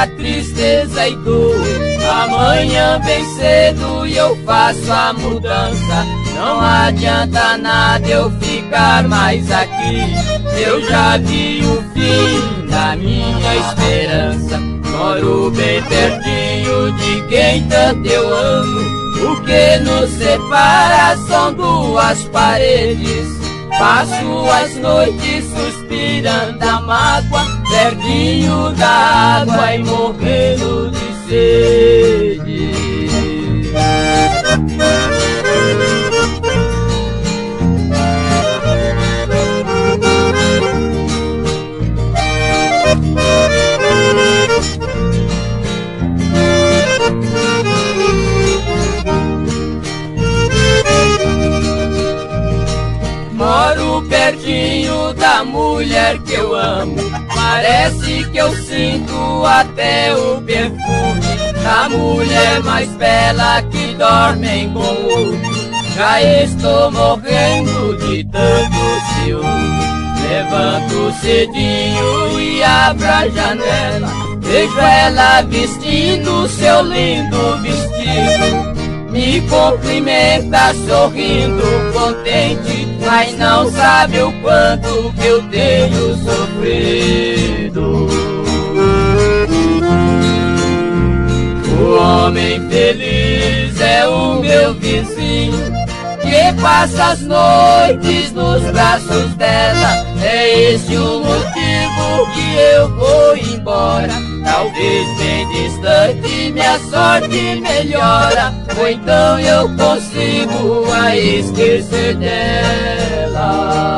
a tristeza e dor. Amanhã bem cedo e eu faço a mudança. Não adianta nada eu ficar mais aqui. Eu já vi o fim da minha esperança. Moro bem pertinho de quem tanto eu amo. O que nos separa são duas paredes. Passo as noites suspirando a mágoa, pertinho da água e morrendo de sede. Moro pertinho da mulher que eu amo. Parece que eu sinto até o perfume da mulher mais bela que dorme com outro. Já estou morrendo de tanto ciúme. Levanto cedinho e abro a janela. Vejo ela vestindo seu lindo vestido. Me cumprimenta sorrindo, contente, mas não sabe o quanto que eu tenho sofrido. O homem feliz é o meu vizinho, que passa as noites nos braços dela. É esse o motivo que eu vou embora. Talvez bem distante minha sorte melhora, ou então eu consigo a esquecer dela.